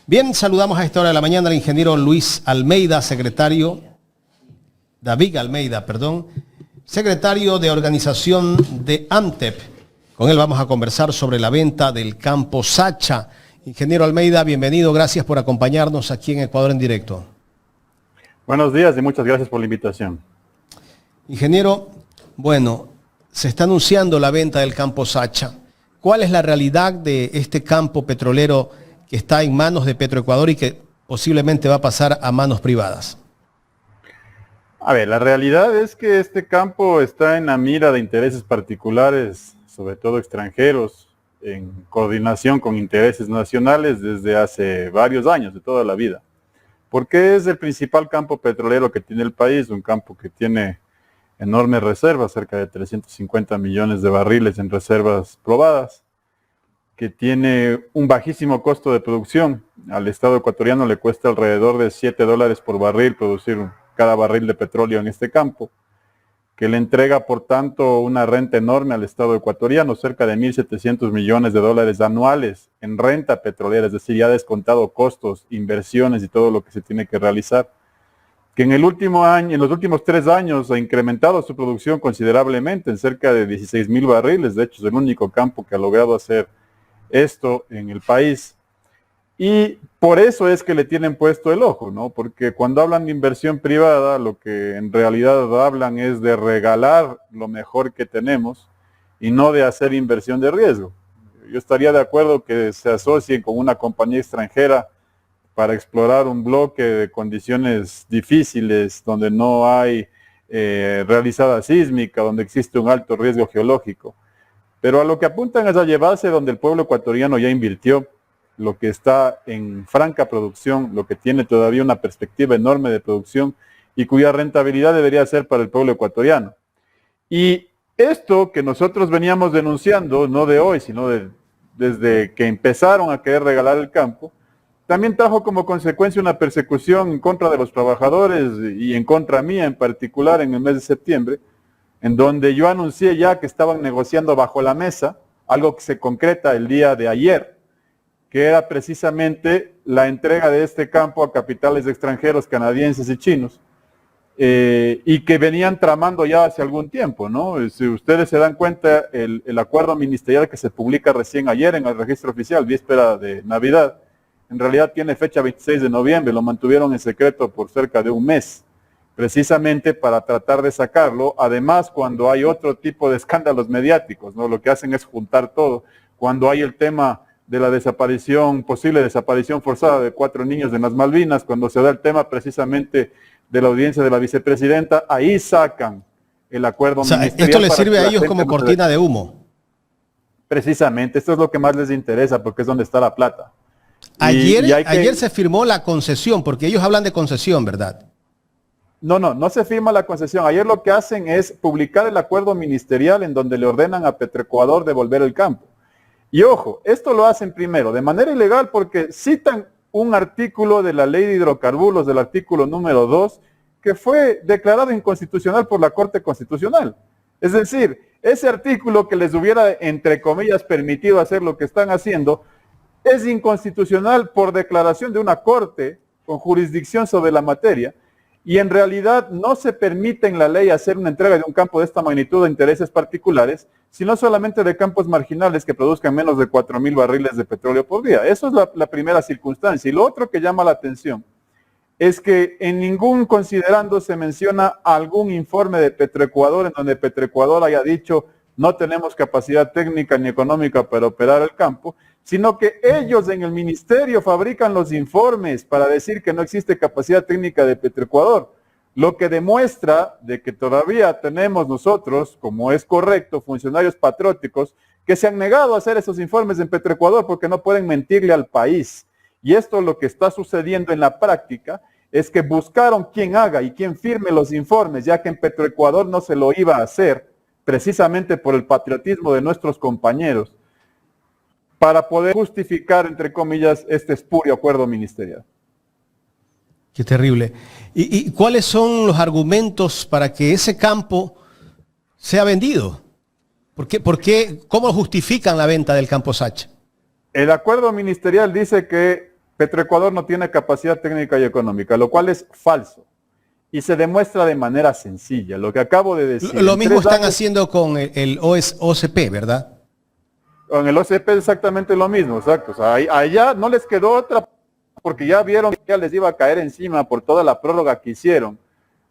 Bien, saludamos a esta hora de la mañana al ingeniero Luis Almeida, David Almeida, secretario de organización de AMTEP. Con él vamos a conversar sobre la venta del campo Sacha. Ingeniero Almeida, bienvenido, gracias por acompañarnos aquí en Ecuador en Directo. Buenos días y muchas gracias por la invitación. Ingeniero, bueno, se está anunciando la venta del campo Sacha. ¿Cuál es la realidad de este campo petrolero que está en manos de Petroecuador y que posiblemente va a pasar a manos privadas? A ver, la realidad es que este campo está en la mira de intereses particulares, sobre todo extranjeros, en coordinación con intereses nacionales desde hace varios años, de toda la vida. Porque es el principal campo petrolero que tiene el país, un campo que tiene enormes reservas, cerca de 350 millones de barriles en reservas probadas, que tiene un bajísimo costo de producción. Al Estado ecuatoriano le cuesta alrededor de $7 por barril producir cada barril de petróleo en este campo, que le entrega por tanto una renta enorme al Estado ecuatoriano, cerca de 1.700 millones de dólares anuales en renta petrolera, es decir, ya descontado costos, inversiones y todo lo que se tiene que realizar, que en los últimos 3 años ha incrementado su producción considerablemente en cerca de 16,000 barriles, de hecho es el único campo que ha logrado hacer esto en el país. Y por eso es que le tienen puesto el ojo, ¿no? Porque cuando hablan de inversión privada, lo que en realidad hablan es de regalar lo mejor que tenemos y no de hacer inversión de riesgo. Yo estaría de acuerdo que se asocien con una compañía extranjera para explorar un bloque de condiciones difíciles, donde no hay realizada sísmica, donde existe un alto riesgo geológico. Pero a lo que apuntan es a llevarse donde el pueblo ecuatoriano ya invirtió, lo que está en franca producción, lo que tiene todavía una perspectiva enorme de producción y cuya rentabilidad debería ser para el pueblo ecuatoriano. Y esto que nosotros veníamos denunciando, no de hoy, sino desde que empezaron a querer regalar el campo, también trajo como consecuencia una persecución en contra de los trabajadores y en contra mía en particular en el mes de septiembre, en donde yo anuncié ya que estaban negociando bajo la mesa, algo que se concreta el día de ayer, que era precisamente la entrega de este campo a capitales extranjeros, canadienses y chinos, y que venían tramando ya hace algún tiempo, ¿no? Si ustedes se dan cuenta, el acuerdo ministerial que se publica recién ayer en el registro oficial, víspera de Navidad, en realidad tiene fecha 26 de noviembre, lo mantuvieron en secreto por cerca de un mes, precisamente para tratar de sacarlo. Además, cuando hay otro tipo de escándalos mediáticos, ¿no? Lo que hacen es juntar todo. Cuando hay el tema de la posible desaparición forzada de 4 niños en las Malvinas, cuando se da el tema precisamente de la audiencia de la vicepresidenta, ahí sacan el acuerdo ministerial. ¿Esto les sirve a ellos como cortina de humo? Precisamente, esto es lo que más les interesa, porque es donde está la plata. Ayer se firmó la concesión, porque ellos hablan de concesión, ¿verdad? No se firma la concesión. Ayer lo que hacen es publicar el acuerdo ministerial en donde le ordenan a Petroecuador devolver el campo. Y ojo, esto lo hacen primero de manera ilegal porque citan un artículo de la ley de hidrocarburos, del artículo número 2, que fue declarado inconstitucional por la Corte Constitucional. Es decir, ese artículo que les hubiera, entre comillas, permitido hacer lo que están haciendo, es inconstitucional por declaración de una corte con jurisdicción sobre la materia, y en realidad no se permite en la ley hacer una entrega de un campo de esta magnitud a intereses particulares, sino solamente de campos marginales que produzcan menos de 4,000 barriles de petróleo por día. Eso es la primera circunstancia. Y lo otro que llama la atención es que en ningún considerando se menciona algún informe de Petroecuador en donde Petroecuador haya dicho no tenemos capacidad técnica ni económica para operar el campo, sino que ellos en el ministerio fabrican los informes para decir que no existe capacidad técnica de Petroecuador, lo que demuestra de que todavía tenemos nosotros, como es correcto, funcionarios patrióticos que se han negado a hacer esos informes en Petroecuador porque no pueden mentirle al país. Y esto lo que está sucediendo en la práctica es que buscaron quién haga y quién firme los informes, ya que en Petroecuador no se lo iba a hacer, precisamente por el patriotismo de nuestros compañeros, para poder justificar, entre comillas, este espurio acuerdo ministerial. Qué terrible. ¿Y cuáles son los argumentos para que ese campo sea vendido? ¿Cómo justifican la venta del campo Sacha? El acuerdo ministerial dice que Petroecuador no tiene capacidad técnica y económica, lo cual es falso. Y se demuestra de manera sencilla. Lo que acabo de decir. Lo mismo están haciendo con el OCP, ¿verdad? Con el OCP es exactamente lo mismo, exacto. O sea, allá no les quedó otra, porque ya vieron que ya les iba a caer encima por toda la prórroga que hicieron,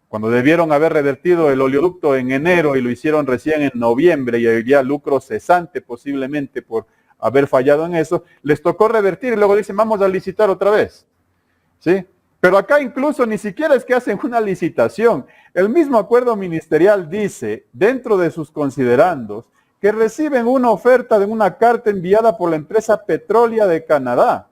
cuando debieron haber revertido el oleoducto en enero y lo hicieron recién en noviembre y había lucro cesante posiblemente por haber fallado en eso, les tocó revertir y luego dicen vamos a licitar otra vez, ¿sí? Pero acá incluso ni siquiera es que hacen una licitación. El mismo acuerdo ministerial dice, dentro de sus considerandos, que reciben una oferta de una carta enviada por la empresa Petrolia de Canadá,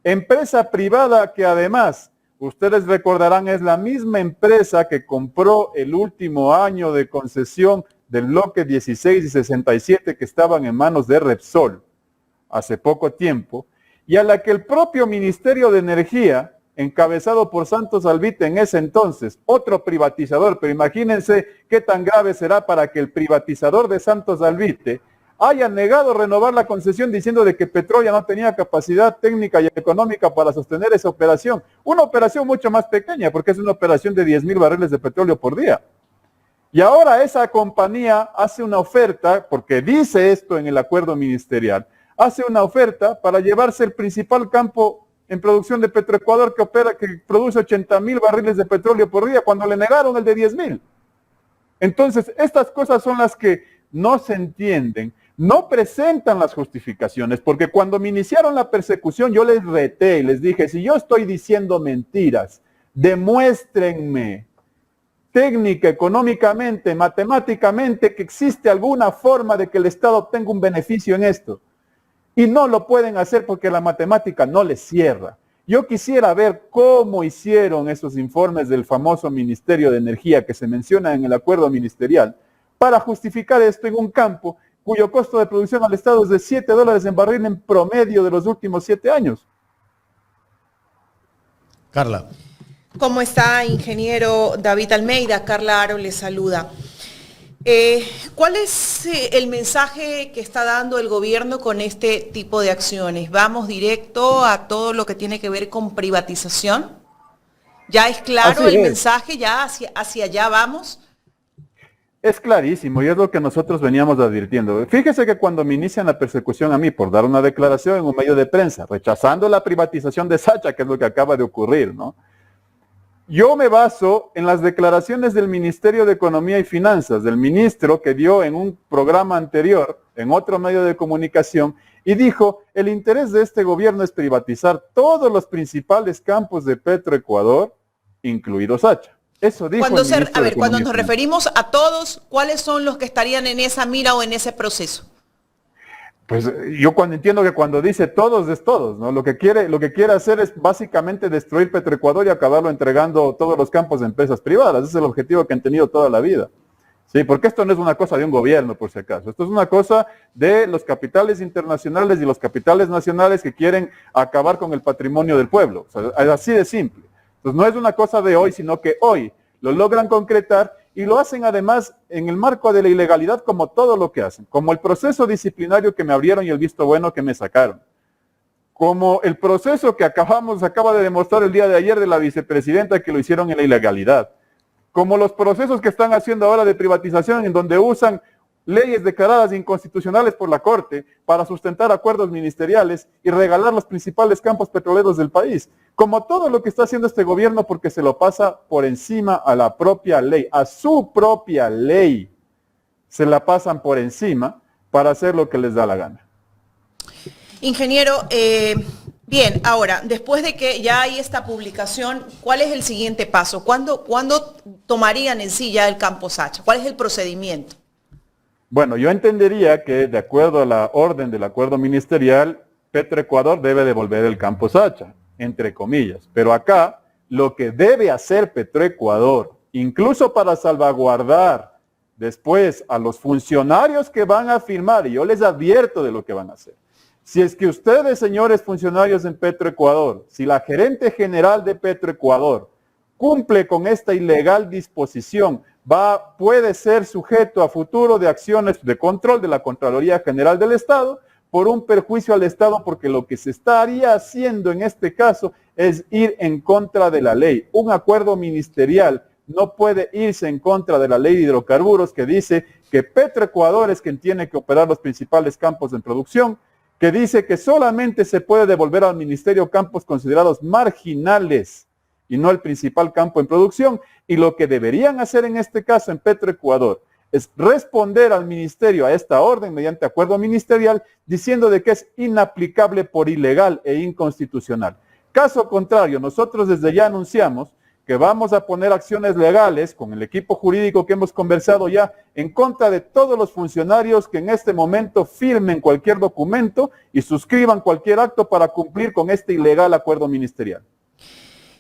empresa privada que además, ustedes recordarán, es la misma empresa que compró el último año de concesión del bloque 16 y 67 que estaban en manos de Repsol hace poco tiempo, y a la que el propio Ministerio de Energía, encabezado por Santos Alvite en ese entonces, otro privatizador, pero imagínense qué tan grave será para que el privatizador de Santos Alvite haya negado renovar la concesión diciendo de que Petrolia no tenía capacidad técnica y económica para sostener esa operación. Una operación mucho más pequeña, porque es una operación de 10,000 barriles de petróleo por día. Y ahora esa compañía hace una oferta, porque dice esto en el acuerdo ministerial, hace una oferta para llevarse el principal campo en producción de Petroecuador que produce 80,000 barriles de petróleo por día, cuando le negaron el de 10,000. Entonces, estas cosas son las que no se entienden, no presentan las justificaciones, porque cuando me iniciaron la persecución yo les reté y les dije, si yo estoy diciendo mentiras, demuéstrenme técnica, económicamente, matemáticamente, que existe alguna forma de que el Estado obtenga un beneficio en esto. Y no lo pueden hacer porque la matemática no les cierra. Yo quisiera ver cómo hicieron esos informes del famoso Ministerio de Energía que se menciona en el acuerdo ministerial para justificar esto en un campo cuyo costo de producción al Estado es de $7 en barril en promedio de los últimos 7 años. Carla. ¿Cómo está, ingeniero David Almeida? Carla Aro le saluda. ¿Cuál es el mensaje que está dando el gobierno con este tipo de acciones? ¿Vamos directo a todo lo que tiene que ver con privatización? ¿Ya es claro el mensaje? ¿Ya hacia allá vamos? Es clarísimo y es lo que nosotros veníamos advirtiendo. Fíjese que cuando me inician la persecución a mí por dar una declaración en un medio de prensa, rechazando la privatización de Sacha, que es lo que acaba de ocurrir, ¿no? Yo me baso en las declaraciones del Ministerio de Economía y Finanzas, del ministro que dio en un programa anterior, en otro medio de comunicación, y dijo, el interés de este gobierno es privatizar todos los principales campos de Petroecuador, incluido Sacha. Eso dijo cuando nos referimos a todos, ¿cuáles son los que estarían en esa mira o en ese proceso? Pues yo entiendo que cuando dice todos es todos, ¿no? Lo que quiere hacer es básicamente destruir Petroecuador y acabarlo entregando todos los campos de empresas privadas. Ese es el objetivo que han tenido toda la vida. Sí, porque esto no es una cosa de un gobierno, por si acaso. Esto es una cosa de los capitales internacionales y los capitales nacionales que quieren acabar con el patrimonio del pueblo. O sea, es así de simple. Entonces no es una cosa de hoy, sino que hoy lo logran concretar y lo hacen además en el marco de la ilegalidad, como todo lo que hacen, como el proceso disciplinario que me abrieron y el visto bueno que me sacaron, como el proceso que acaba de demostrar el día de ayer de la vicepresidenta que lo hicieron en la ilegalidad, como los procesos que están haciendo ahora de privatización en donde usan leyes declaradas inconstitucionales por la Corte para sustentar acuerdos ministeriales y regalar los principales campos petroleros del país. Como todo lo que está haciendo este gobierno porque se lo pasa por encima a la propia ley, a su propia ley, se la pasan por encima para hacer lo que les da la gana. Ingeniero, bien, ahora, después de que ya hay esta publicación, ¿cuál es el siguiente paso? ¿Cuándo tomarían en sí ya el campo Sacha? ¿Cuál es el procedimiento? Bueno, yo entendería que de acuerdo a la orden del acuerdo ministerial, Petroecuador debe devolver el campo Sacha, entre comillas. Pero acá, lo que debe hacer Petroecuador, incluso para salvaguardar después a los funcionarios que van a firmar, y yo les advierto de lo que van a hacer. Si es que ustedes, señores funcionarios en Petroecuador, si la gerente general de Petroecuador cumple con esta ilegal disposición, puede ser sujeto a futuro de acciones de control de la Contraloría General del Estado por un perjuicio al Estado, porque lo que se estaría haciendo en este caso es ir en contra de la ley. Un acuerdo ministerial no puede irse en contra de la ley de hidrocarburos que dice que Petroecuador es quien tiene que operar los principales campos en producción, que dice que solamente se puede devolver al ministerio campos considerados marginales y no el principal campo en producción, y lo que deberían hacer en este caso en Petroecuador es responder al ministerio a esta orden mediante acuerdo ministerial diciendo de que es inaplicable por ilegal e inconstitucional. Caso contrario, nosotros desde ya anunciamos que vamos a poner acciones legales con el equipo jurídico que hemos conversado ya en contra de todos los funcionarios que en este momento firmen cualquier documento y suscriban cualquier acto para cumplir con este ilegal acuerdo ministerial.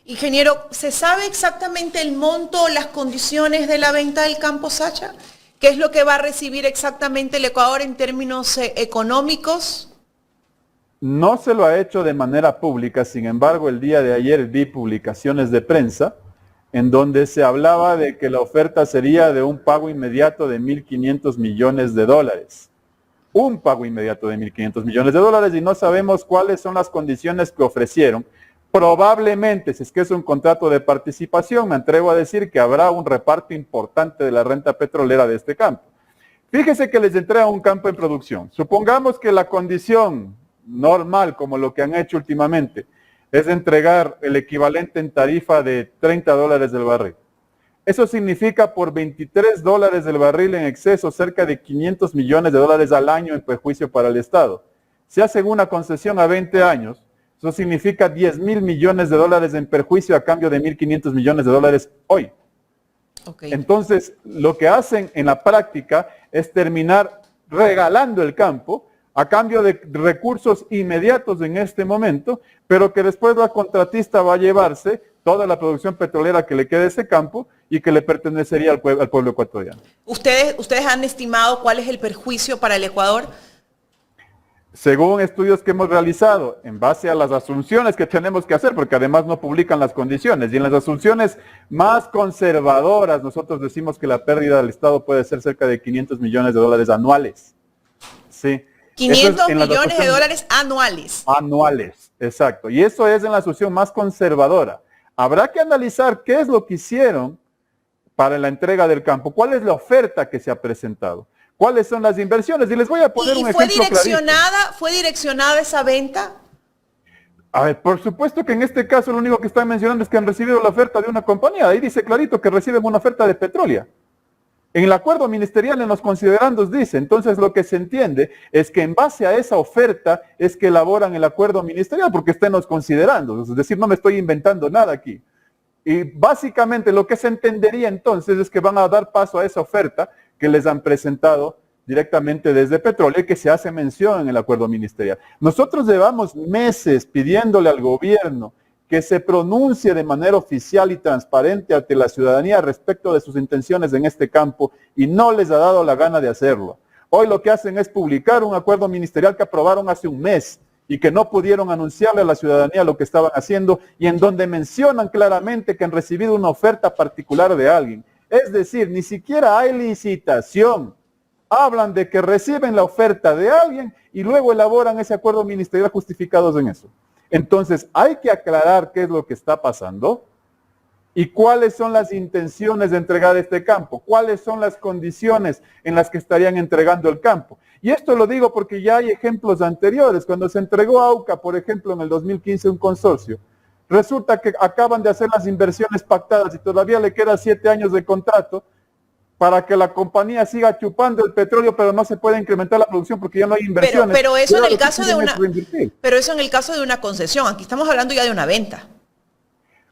Ingeniero, ¿se sabe exactamente el monto, las condiciones de la venta del campo Sacha? ¿Qué es lo que va a recibir exactamente el Ecuador en términos económicos? No se lo ha hecho de manera pública, sin embargo, el día de ayer vi publicaciones de prensa en donde se hablaba de que la oferta sería de un pago inmediato de 1.500 millones de dólares. Un pago inmediato de 1.500 millones de dólares y no sabemos cuáles son las condiciones que ofrecieron. Probablemente, si es que es un contrato de participación, me atrevo a decir que habrá un reparto importante de la renta petrolera de este campo. Fíjese que les entrega un campo en producción. Supongamos que la condición normal, como lo que han hecho últimamente, es entregar el equivalente en tarifa de $30 del barril. Eso significa por $23 del barril en exceso, cerca de 500 millones de dólares al año en perjuicio para el Estado. Si hacen una concesión a 20 años, eso significa 10.000 millones de dólares en perjuicio a cambio de 1.500 millones de dólares hoy. Okay. Entonces, lo que hacen en la práctica es terminar regalando el campo a cambio de recursos inmediatos en este momento, pero que después la contratista va a llevarse toda la producción petrolera que le quede a ese campo y que le pertenecería al pueblo ecuatoriano. ¿Ustedes han estimado cuál es el perjuicio para el Ecuador? Según estudios que hemos realizado, en base a las asunciones que tenemos que hacer, porque además no publican las condiciones, y en las asunciones más conservadoras, nosotros decimos que la pérdida del Estado puede ser cerca de 500 millones de dólares anuales. Sí. 500 millones de dólares anuales. Anuales, exacto. Y eso es en la asunción más conservadora. Habrá que analizar qué es lo que hicieron para la entrega del campo, cuál es la oferta que se ha presentado. ¿Cuáles son las inversiones? Y les voy a poner un ejemplo clarito. ¿Fue direccionada esa venta? A ver, por supuesto que en este caso lo único que están mencionando es que han recibido la oferta de una compañía. Ahí dice clarito que reciben una oferta de petróleo. En el acuerdo ministerial, en los considerandos dice, entonces lo que se entiende es que en base a esa oferta es que elaboran el acuerdo ministerial, porque está en los considerandos. Es decir, no me estoy inventando nada aquí. Y básicamente lo que se entendería entonces es que van a dar paso a esa oferta que les han presentado directamente desde Petróleo y que se hace mención en el acuerdo ministerial. Nosotros llevamos meses pidiéndole al gobierno que se pronuncie de manera oficial y transparente ante la ciudadanía respecto de sus intenciones en este campo y no les ha dado la gana de hacerlo. Hoy lo que hacen es publicar un acuerdo ministerial que aprobaron hace un mes y que no pudieron anunciarle a la ciudadanía lo que estaban haciendo y en donde mencionan claramente que han recibido una oferta particular de alguien. Es decir, ni siquiera hay licitación. Hablan de que reciben la oferta de alguien y luego elaboran ese acuerdo ministerial justificados en eso. Entonces, hay que aclarar qué es lo que está pasando y cuáles son las intenciones de entregar este campo, cuáles son las condiciones en las que estarían entregando el campo. Y esto lo digo porque ya hay ejemplos anteriores. Cuando se entregó a AUCA, por ejemplo, en el 2015 un consorcio, resulta que acaban de hacer las inversiones pactadas y todavía le queda 7 años de contrato para que la compañía siga chupando el petróleo, pero no se puede incrementar la producción porque ya no hay inversiones. Pero eso en el caso de una concesión. Aquí estamos hablando ya de una venta.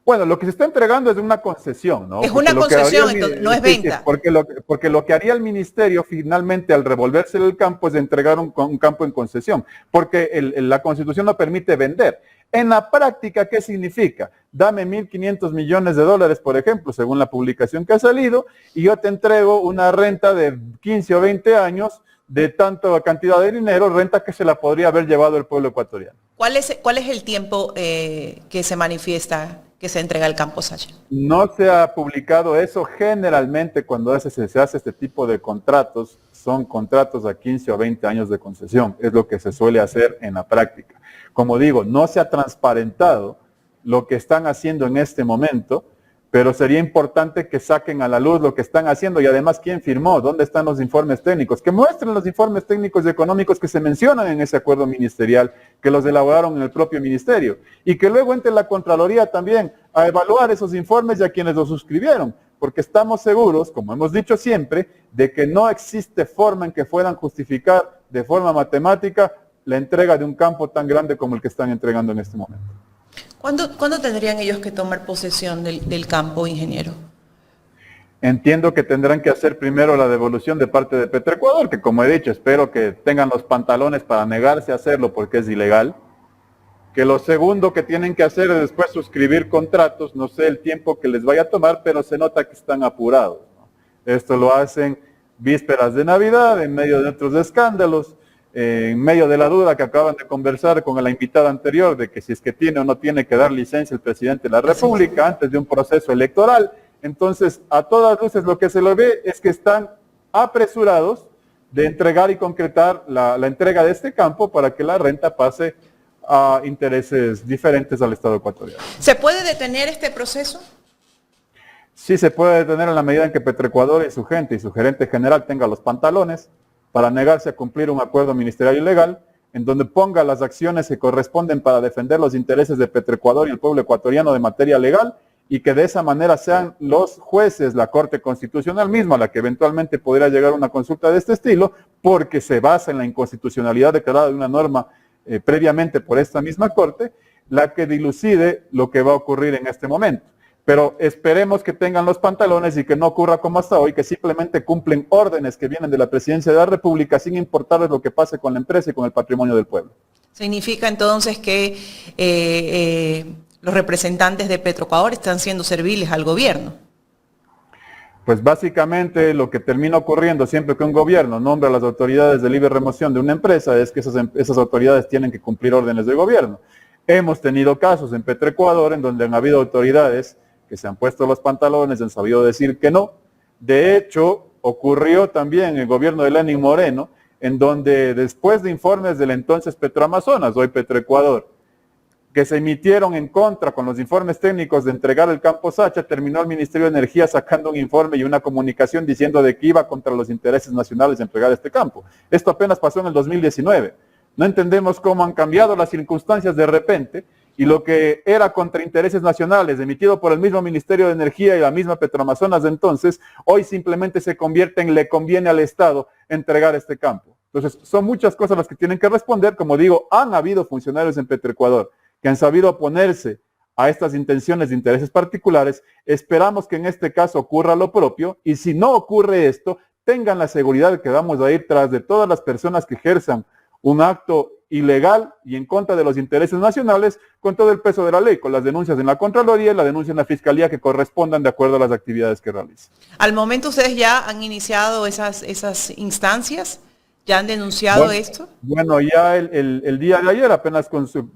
Bueno, lo que se está entregando es una concesión, ¿no? Es una concesión, entonces, no es venta. Porque lo que haría el ministerio finalmente al revolverse el campo es entregar un campo en concesión, porque la Constitución no permite vender. En la práctica, ¿qué significa? Dame 1.500 millones de dólares, por ejemplo, según la publicación que ha salido, y yo te entrego una renta de 15 o 20 años de tanta cantidad de dinero, renta que se la podría haber llevado el pueblo ecuatoriano. ¿Cuál es el tiempo que se manifiesta que se entrega al campo Sacha. No se ha publicado eso. Generalmente cuando se hace este tipo de contratos, son contratos a 15 o 20 años de concesión. Es lo que se suele hacer en la práctica. Como digo, no se ha transparentado lo que están haciendo en este momento, pero sería importante que saquen a la luz lo que están haciendo y además quién firmó, dónde están los informes técnicos, que muestren los informes técnicos y económicos que se mencionan en ese acuerdo ministerial, que los elaboraron en el propio ministerio, y que luego entre la Contraloría también a evaluar esos informes y a quienes los suscribieron, porque estamos seguros, como hemos dicho siempre, de que no existe forma en que puedan justificar de forma matemática la entrega de un campo tan grande como el que están entregando en este momento. ¿Cuándo tendrían ellos que tomar posesión del campo, ingeniero? Entiendo que tendrán que hacer primero la devolución de parte de Petroecuador, que como he dicho, espero que tengan los pantalones para negarse a hacerlo porque es ilegal. Que lo segundo que tienen que hacer es después suscribir contratos, no sé el tiempo que les vaya a tomar, pero se nota que están apurados, ¿no? Esto lo hacen vísperas de Navidad, en medio de otros escándalos, en medio de la duda que acaban de conversar con la invitada anterior de que si es que tiene o no tiene que dar licencia el presidente de la República antes de un proceso electoral. Entonces, a todas luces lo que se lo ve es que están apresurados de entregar y concretar la entrega de este campo para que la renta pase a intereses diferentes al Estado ecuatoriano. ¿Se puede detener este proceso? Sí se puede detener en la medida en que Petroecuador y su gente y su gerente general tenga los pantalones para negarse a cumplir un acuerdo ministerial ilegal, en donde ponga las acciones que corresponden para defender los intereses de Petroecuador y el pueblo ecuatoriano de materia legal, y que de esa manera sean los jueces, la Corte Constitucional misma, la que eventualmente podría llegar a una consulta de este estilo, porque se basa en la inconstitucionalidad declarada de una norma previamente por esta misma Corte, la que dilucide lo que va a ocurrir en este momento. Pero esperemos que tengan los pantalones y que no ocurra como hasta hoy, que simplemente cumplen órdenes que vienen de la Presidencia de la República sin importarles lo que pase con la empresa y con el patrimonio del pueblo. Significa entonces que los representantes de Petroecuador están siendo serviles al gobierno. Pues básicamente lo que termina ocurriendo siempre que un gobierno nombra a las autoridades de libre remoción de una empresa es que esas autoridades tienen que cumplir órdenes del gobierno. Hemos tenido casos en Petroecuador en donde han habido autoridades que se han puesto los pantalones, han sabido decir que no. De hecho, ocurrió también en el gobierno de Lenín Moreno, en donde después de informes del entonces Petroamazonas, hoy Petroecuador, que se emitieron en contra con los informes técnicos de entregar el campo Sacha, terminó el Ministerio de Energía sacando un informe y una comunicación diciendo de que iba contra los intereses nacionales de entregar este campo. Esto apenas pasó en el 2019. No entendemos cómo han cambiado las circunstancias de repente, y lo que era contra intereses nacionales, emitido por el mismo Ministerio de Energía y la misma Petroamazonas de entonces, hoy simplemente se convierte en le conviene al Estado entregar este campo. Entonces, son muchas cosas las que tienen que responder. Como digo, han habido funcionarios en Petroecuador que han sabido oponerse a estas intenciones de intereses particulares. Esperamos que en este caso ocurra lo propio, y si no ocurre esto, tengan la seguridad de que vamos a ir tras de todas las personas que ejerzan un acto ilegal y en contra de los intereses nacionales, con todo el peso de la ley, con las denuncias en la Contraloría y la denuncia en la Fiscalía que correspondan de acuerdo a las actividades que realicen. Al momento ustedes ya han iniciado esas instancias, ya han denunciado esto. Bueno, ya el día de ayer apenas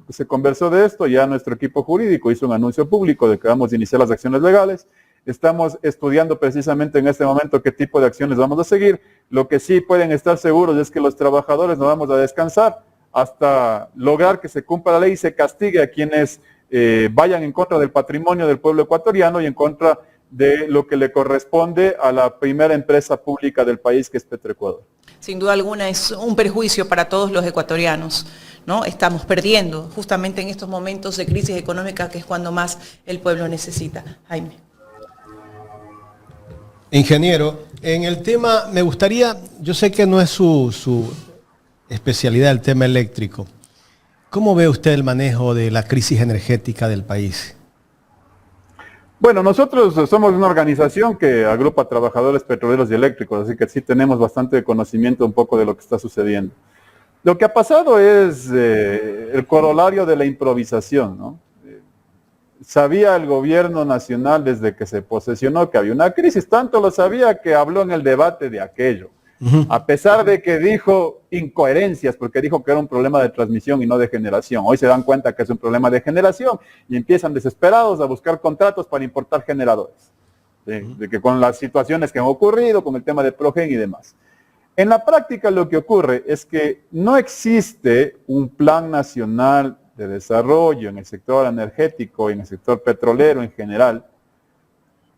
se conversó de esto, ya nuestro equipo jurídico hizo un anuncio público de que vamos a iniciar las acciones legales. Estamos estudiando precisamente en este momento qué tipo de acciones vamos a seguir. Lo que sí pueden estar seguros es que los trabajadores no vamos a descansar hasta lograr que se cumpla la ley y se castigue a quienes vayan en contra del patrimonio del pueblo ecuatoriano y en contra de lo que le corresponde a la primera empresa pública del país, que es Petroecuador. Sin duda alguna es un perjuicio para todos los ecuatorianos, ¿no? Estamos perdiendo justamente en estos momentos de crisis económica, que es cuando más el pueblo necesita. Jaime. Ingeniero, en el tema, me gustaría, yo sé que no es su especialidad el tema eléctrico. ¿Cómo ve usted el manejo de la crisis energética del país? Bueno, nosotros somos una organización que agrupa trabajadores petroleros y eléctricos, así que sí tenemos bastante conocimiento un poco de lo que está sucediendo. Lo que ha pasado es el corolario de la improvisación, ¿no? Sabía el gobierno nacional desde que se posesionó que había una crisis, tanto lo sabía que habló en el debate de aquello. A pesar de que dijo incoherencias, porque dijo que era un problema de transmisión y no de generación. Hoy se dan cuenta que es un problema de generación y empiezan desesperados a buscar contratos para importar generadores. De que con las situaciones que han ocurrido, con el tema de Progen y demás. En la práctica lo que ocurre es que no existe un plan nacional de desarrollo en el sector energético y en el sector petrolero en general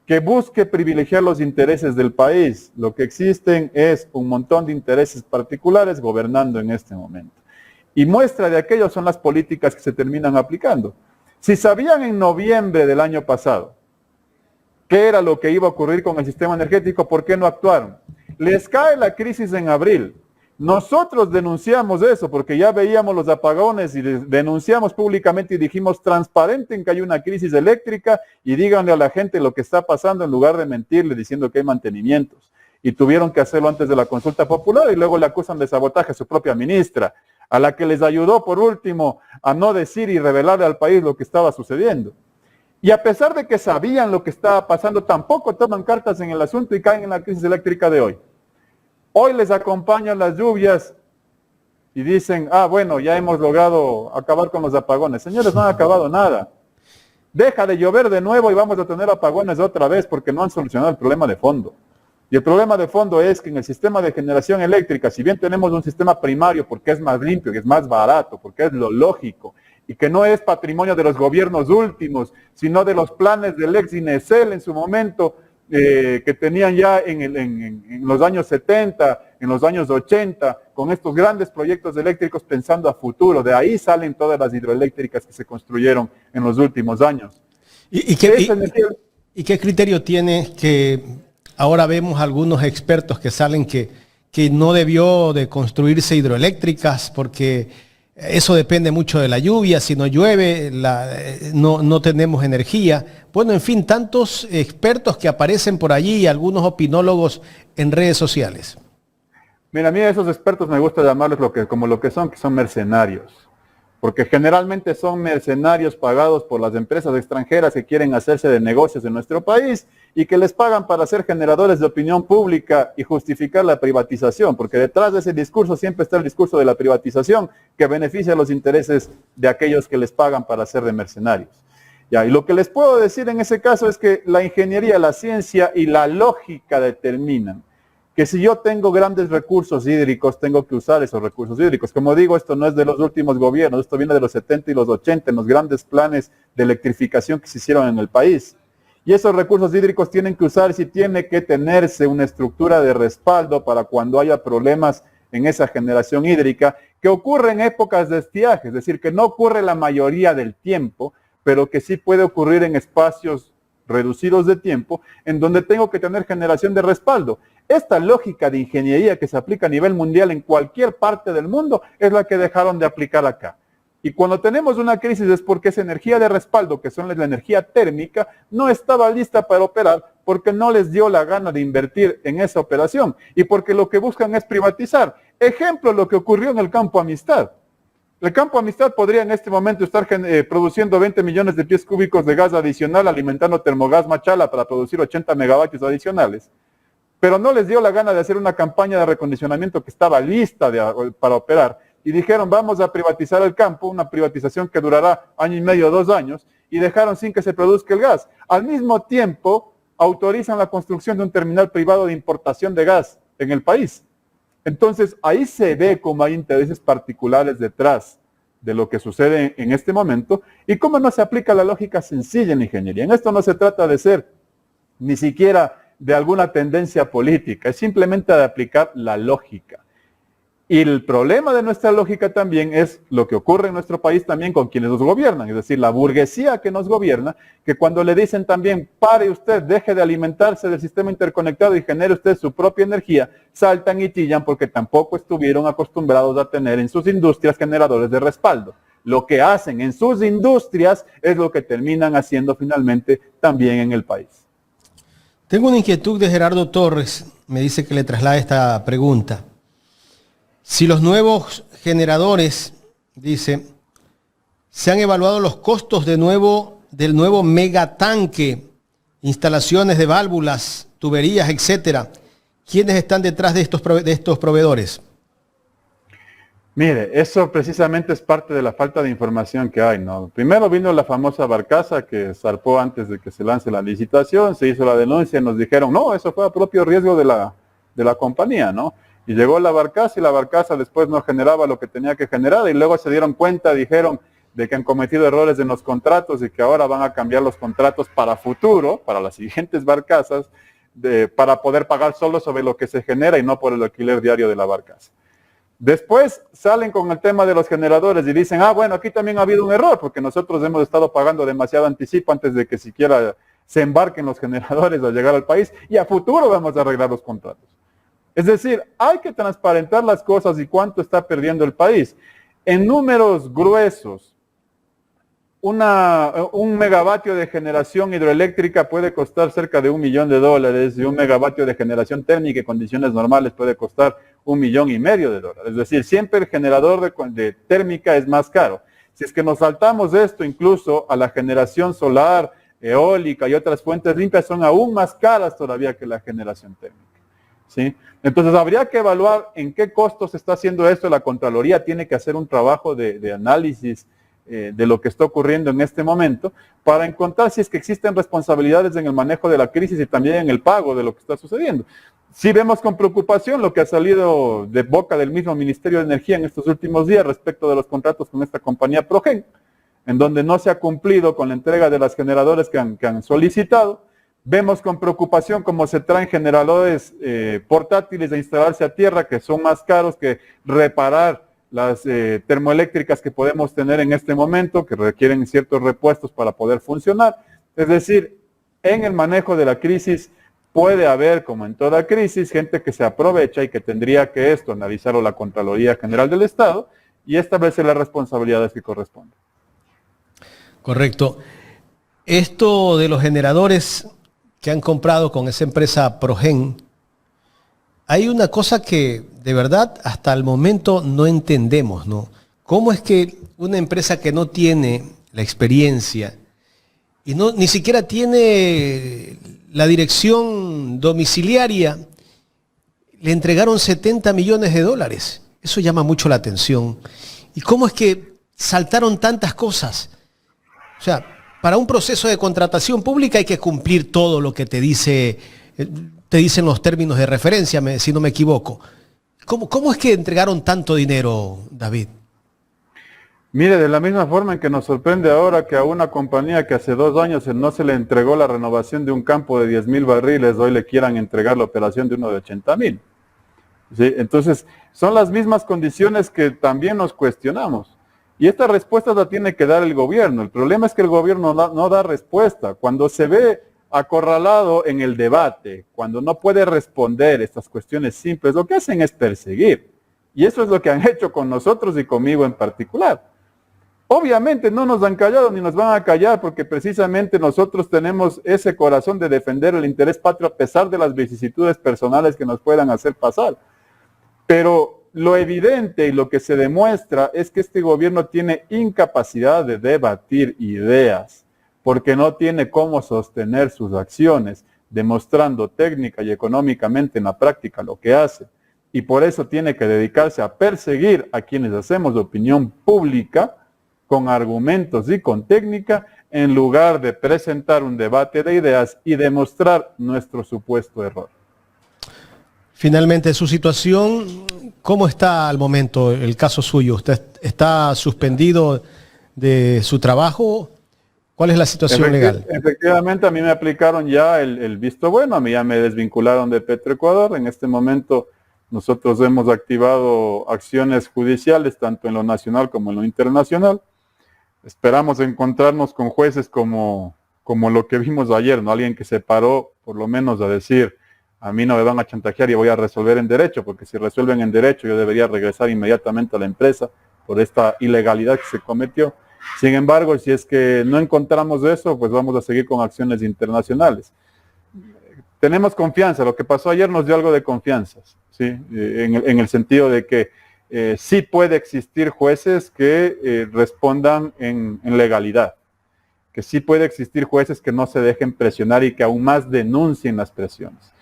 que busque privilegiar los intereses del país. Lo que existen es un montón de intereses particulares gobernando en este momento. Y muestra de aquello son las políticas que se terminan aplicando. Si sabían en noviembre del año pasado qué era lo que iba a ocurrir con el sistema energético, ¿por qué no actuaron? Les cae la crisis en abril. Nosotros denunciamos eso porque ya veíamos los apagones y denunciamos públicamente y dijimos transparenten que hay una crisis eléctrica y díganle a la gente lo que está pasando en lugar de mentirle diciendo que hay mantenimientos. Y tuvieron que hacerlo antes de la consulta popular y luego le acusan de sabotaje a su propia ministra, a la que les ayudó por último a no decir y revelarle al país lo que estaba sucediendo. Y a pesar de que sabían lo que estaba pasando, tampoco toman cartas en el asunto y caen en la crisis eléctrica de hoy. Hoy les acompañan las lluvias y dicen, bueno, ya hemos logrado acabar con los apagones. Señores, no han acabado nada. Deja de llover de nuevo y vamos a tener apagones otra vez porque no han solucionado el problema de fondo. Y el problema de fondo es que en el sistema de generación eléctrica, si bien tenemos un sistema primario porque es más limpio, que es más barato, porque es lo lógico, y que no es patrimonio de los gobiernos últimos, sino de los planes del ex INESEL en su momento, que tenían ya en los años 70, en los años 80, con estos grandes proyectos eléctricos pensando a futuro. De ahí salen todas las hidroeléctricas que se construyeron en los últimos años. ¿Y qué criterio tiene que ahora vemos algunos expertos que salen que no debió de construirse hidroeléctricas porque eso depende mucho de la lluvia, si no llueve no tenemos energía? Bueno, en fin, tantos expertos que aparecen por allí y algunos opinólogos en redes sociales. Mira, a mí a esos expertos me gusta llamarlos como lo que son mercenarios. Porque generalmente son mercenarios pagados por las empresas extranjeras que quieren hacerse de negocios en nuestro país y que les pagan para ser generadores de opinión pública y justificar la privatización, porque detrás de ese discurso siempre está el discurso de la privatización que beneficia los intereses de aquellos que les pagan para ser de mercenarios. Y lo que les puedo decir en ese caso es que la ingeniería, la ciencia y la lógica determinan que si yo tengo grandes recursos hídricos, tengo que usar esos recursos hídricos. Como digo, esto no es de los últimos gobiernos, esto viene de los 70 y los 80, en los grandes planes de electrificación que se hicieron en el país. Y esos recursos hídricos tienen que usarse y tiene que tenerse una estructura de respaldo para cuando haya problemas en esa generación hídrica, que ocurre en épocas de estiaje, es decir, que no ocurre la mayoría del tiempo, pero que sí puede ocurrir en espacios reducidos de tiempo, en donde tengo que tener generación de respaldo. Esta lógica de ingeniería que se aplica a nivel mundial en cualquier parte del mundo es la que dejaron de aplicar acá. Y cuando tenemos una crisis es porque esa energía de respaldo, que son la energía térmica, no estaba lista para operar porque no les dio la gana de invertir en esa operación y porque lo que buscan es privatizar. Ejemplo, lo que ocurrió en el Campo Amistad. El Campo Amistad podría en este momento estar produciendo 20 millones de pies cúbicos de gas adicional, alimentando Termogas Machala para producir 80 megavatios adicionales. Pero no les dio la gana de hacer una campaña de recondicionamiento que estaba lista para operar. Y dijeron, vamos a privatizar el campo, una privatización que durará año y medio, 2 años, y dejaron sin que se produzca el gas. Al mismo tiempo, autorizan la construcción de un terminal privado de importación de gas en el país. Entonces, ahí se ve cómo hay intereses particulares detrás de lo que sucede en este momento y cómo no se aplica la lógica sencilla en la ingeniería. En esto no se trata de ser ni siquiera de alguna tendencia política, es simplemente de aplicar la lógica. Y el problema de nuestra lógica también es lo que ocurre en nuestro país también con quienes nos gobiernan, es decir, la burguesía que nos gobierna, que cuando le dicen también, pare usted, deje de alimentarse del sistema interconectado y genere usted su propia energía, saltan y chillan porque tampoco estuvieron acostumbrados a tener en sus industrias generadores de respaldo. Lo que hacen en sus industrias es lo que terminan haciendo finalmente también en el país. Tengo una inquietud de Gerardo Torres, me dice que le traslade esta pregunta. Si los nuevos generadores, dice, se han evaluado los costos del nuevo megatanque, instalaciones de válvulas, tuberías, etcétera, ¿Quiénes están detrás de estos proveedores? Mire, eso precisamente es parte de la falta de información que hay, ¿no? Primero vino la famosa barcaza que zarpó antes de que se lance la licitación, se hizo la denuncia y nos dijeron, no, eso fue a propio riesgo de la compañía, ¿no? Y llegó la barcaza y la barcaza después no generaba lo que tenía que generar y luego se dieron cuenta, dijeron, de que han cometido errores en los contratos y que ahora van a cambiar los contratos para futuro, para las siguientes barcazas, para poder pagar solo sobre lo que se genera y no por el alquiler diario de la barcaza. Después salen con el tema de los generadores y dicen, bueno, aquí también ha habido un error porque nosotros hemos estado pagando demasiado anticipo antes de que siquiera se embarquen los generadores al llegar al país y a futuro vamos a arreglar los contratos. Es decir, hay que transparentar las cosas y cuánto está perdiendo el país. En números gruesos, un megavatio de generación hidroeléctrica puede costar cerca de $1 millón y un megavatio de generación térmica en condiciones normales puede costar $1,5 millones. Es decir, siempre el generador de térmica es más caro. Si es que nos saltamos esto incluso a la generación solar, eólica y otras fuentes limpias son aún más caras todavía que la generación térmica. ¿Sí? Entonces habría que evaluar en qué costos se está haciendo esto. La Contraloría tiene que hacer un trabajo de análisis de lo que está ocurriendo en este momento para encontrar si es que existen responsabilidades en el manejo de la crisis y también en el pago de lo que está sucediendo. Sí vemos con preocupación lo que ha salido de boca del mismo Ministerio de Energía en estos últimos días respecto de los contratos con esta compañía Progen, en donde no se ha cumplido con la entrega de los generadores que han solicitado. Vemos con preocupación cómo se traen generadores portátiles de instalarse a tierra que son más caros que reparar las termoeléctricas que podemos tener en este momento, que requieren ciertos repuestos para poder funcionar. Es decir, en el manejo de la crisis puede haber, como en toda crisis, gente que se aprovecha y que tendría que analizarlo la Contraloría General del Estado y establecer las responsabilidades que corresponden. Correcto. Esto de los generadores que han comprado con esa empresa Progen, hay una cosa que de verdad hasta el momento no entendemos, ¿no? ¿Cómo es que una empresa que no tiene la experiencia y ni siquiera tiene la dirección domiciliaria, le entregaron $70 millones? Eso llama mucho la atención. ¿Y cómo es que saltaron tantas cosas? O sea, para un proceso de contratación pública hay que cumplir todo lo que te dicen los términos de referencia, si no me equivoco. ¿Cómo es que entregaron tanto dinero, David? Mire, de la misma forma en que nos sorprende ahora que a una compañía que hace 2 años no se le entregó la renovación de un campo de 10,000 barriles, hoy le quieran entregar la operación de uno de 80,000. ¿Sí? Entonces, son las mismas condiciones que también nos cuestionamos. Y esta respuesta la tiene que dar el gobierno. El problema es que el gobierno no da respuesta. Cuando se ve acorralado en el debate, cuando no puede responder estas cuestiones simples, lo que hacen es perseguir. Y eso es lo que han hecho con nosotros y conmigo en particular. Obviamente no nos han callado ni nos van a callar porque precisamente nosotros tenemos ese corazón de defender el interés patrio a pesar de las vicisitudes personales que nos puedan hacer pasar. Pero lo evidente y lo que se demuestra es que este gobierno tiene incapacidad de debatir ideas porque no tiene cómo sostener sus acciones, demostrando técnica y económicamente en la práctica lo que hace. Y por eso tiene que dedicarse a perseguir a quienes hacemos opinión pública con argumentos y con técnica, en lugar de presentar un debate de ideas y demostrar nuestro supuesto error. Finalmente, su situación, ¿cómo está al momento el caso suyo? ¿Usted está suspendido de su trabajo? ¿Cuál es la situación legal? Efectivamente, a mí me aplicaron ya el visto bueno, a mí ya me desvincularon de Petroecuador. En este momento nosotros hemos activado acciones judiciales, tanto en lo nacional como en lo internacional. Esperamos encontrarnos con jueces como lo que vimos ayer, ¿no? Alguien que se paró por lo menos a decir, a mí no me van a chantajear y voy a resolver en derecho, porque si resuelven en derecho yo debería regresar inmediatamente a la empresa por esta ilegalidad que se cometió. Sin embargo, si es que no encontramos eso, pues vamos a seguir con acciones internacionales. Tenemos confianza, lo que pasó ayer nos dio algo de confianza, ¿sí? En el sentido de que sí puede existir jueces que respondan en legalidad, que sí puede existir jueces que no se dejen presionar y que aún más denuncien las presiones.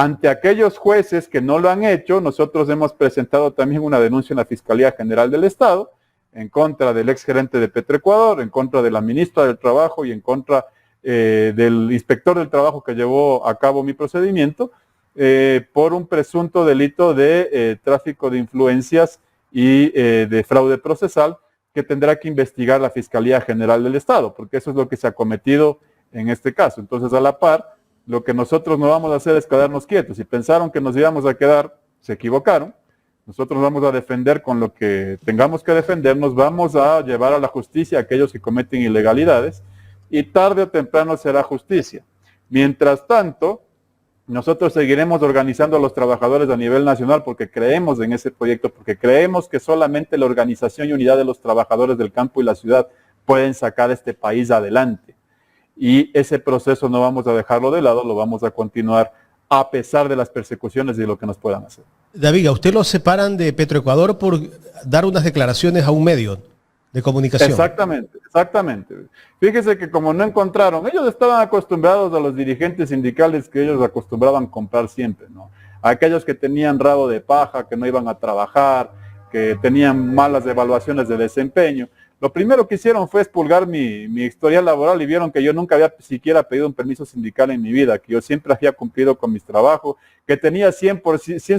Ante aquellos jueces que no lo han hecho, nosotros hemos presentado también una denuncia en la Fiscalía General del Estado en contra del exgerente de Petroecuador, en contra de la ministra del Trabajo y en contra del inspector del trabajo que llevó a cabo mi procedimiento por un presunto delito de tráfico de influencias y de fraude procesal que tendrá que investigar la Fiscalía General del Estado, porque eso es lo que se ha cometido en este caso. Entonces, a la par, lo que nosotros no vamos a hacer es quedarnos quietos. Si pensaron que nos íbamos a quedar, se equivocaron. Nosotros vamos a defender con lo que tengamos que defendernos, vamos a llevar a la justicia a aquellos que cometen ilegalidades y tarde o temprano será justicia. Mientras tanto, nosotros seguiremos organizando a los trabajadores a nivel nacional porque creemos en ese proyecto, porque creemos que solamente la organización y unidad de los trabajadores del campo y la ciudad pueden sacar este país adelante. Y ese proceso no vamos a dejarlo de lado, lo vamos a continuar a pesar de las persecuciones y de lo que nos puedan hacer. David, a usted lo separan de Petroecuador por dar unas declaraciones a un medio de comunicación. Exactamente, exactamente. Fíjese que como no encontraron, ellos estaban acostumbrados a los dirigentes sindicales que ellos acostumbraban comprar siempre, ¿no? A aquellos que tenían rabo de paja, que no iban a trabajar, que tenían malas evaluaciones de desempeño. Lo primero que hicieron fue expulgar mi historial laboral y vieron que yo nunca había siquiera pedido un permiso sindical en mi vida, que yo siempre había cumplido con mis trabajos, que tenía 100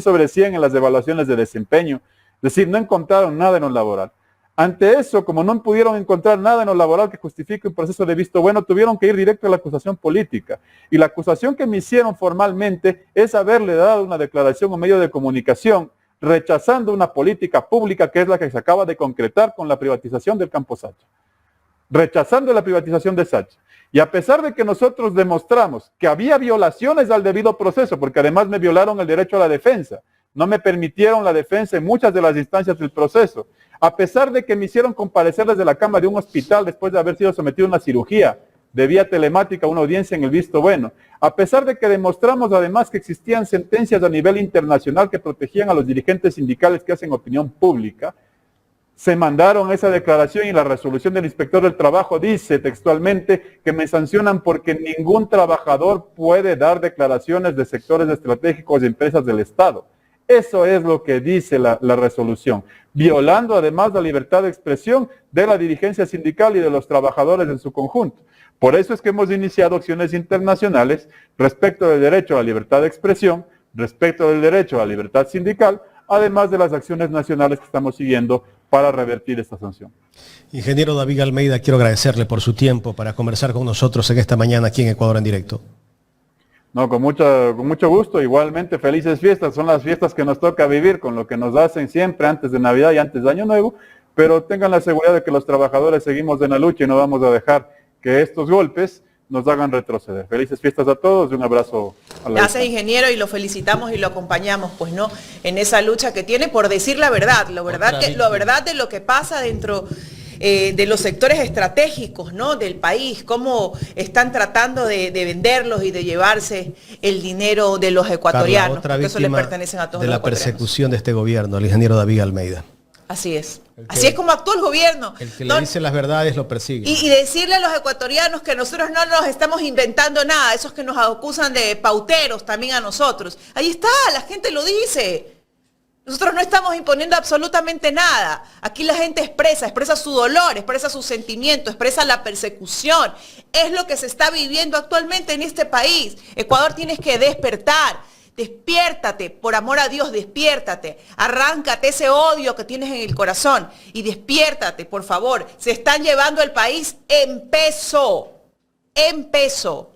sobre 100 en las evaluaciones de desempeño. Es decir, no encontraron nada en lo laboral. Ante eso, como no pudieron encontrar nada en lo laboral que justifique un proceso de visto bueno, tuvieron que ir directo a la acusación política. Y la acusación que me hicieron formalmente es haberle dado una declaración a un medio de comunicación rechazando una política pública que es la que se acaba de concretar con la privatización del Campo Sacha. Rechazando la privatización de Sacha. Y a pesar de que nosotros demostramos que había violaciones al debido proceso, porque además me violaron el derecho a la defensa, no me permitieron la defensa en muchas de las instancias del proceso, a pesar de que me hicieron comparecer desde la cama de un hospital después de haber sido sometido a una cirugía de vía telemática, una audiencia en el visto bueno, a pesar de que demostramos además que existían sentencias a nivel internacional que protegían a los dirigentes sindicales que hacen opinión pública, se mandaron esa declaración y la resolución del inspector del trabajo dice textualmente que me sancionan porque ningún trabajador puede dar declaraciones de sectores estratégicos de empresas del Estado. Eso es lo que dice la resolución, violando además la libertad de expresión de la dirigencia sindical y de los trabajadores en su conjunto. Por eso es que hemos iniciado acciones internacionales respecto del derecho a la libertad de expresión, respecto del derecho a la libertad sindical, además de las acciones nacionales que estamos siguiendo para revertir esta sanción. Ingeniero David Almeida, quiero agradecerle por su tiempo para conversar con nosotros en esta mañana aquí en Ecuador en Directo. No, con mucho gusto. Igualmente, felices fiestas. Son las fiestas que nos toca vivir con lo que nos hacen siempre antes de Navidad y antes de Año Nuevo, pero tengan la seguridad de que los trabajadores seguimos en la lucha y no vamos a dejar que estos golpes nos hagan retroceder. Felices fiestas a todos y un abrazo a la Gracias, ingeniero, y lo felicitamos y lo acompañamos, pues, ¿no? En esa lucha que tiene por decir la verdad de lo que pasa dentro de los sectores estratégicos, ¿no?, del país, cómo están tratando de venderlos y de llevarse el dinero de los ecuatorianos, Carla, porque eso le pertenecen a todos los ecuatorianos. De la persecución de este gobierno, el ingeniero David Almeida. Así es. Así es como actúa el gobierno. El que le dice las verdades lo persigue. Y decirle a los ecuatorianos que nosotros no nos estamos inventando nada, esos que nos acusan de pauteros también a nosotros. Ahí está, la gente lo dice. Nosotros no estamos imponiendo absolutamente nada. Aquí la gente expresa su dolor, expresa su sentimiento, expresa la persecución. Es lo que se está viviendo actualmente en este país. Ecuador, tienes que despertar. Despiértate, por amor a Dios, despiértate. Arráncate ese odio que tienes en el corazón y despiértate, por favor. Se están llevando el país en peso. En peso.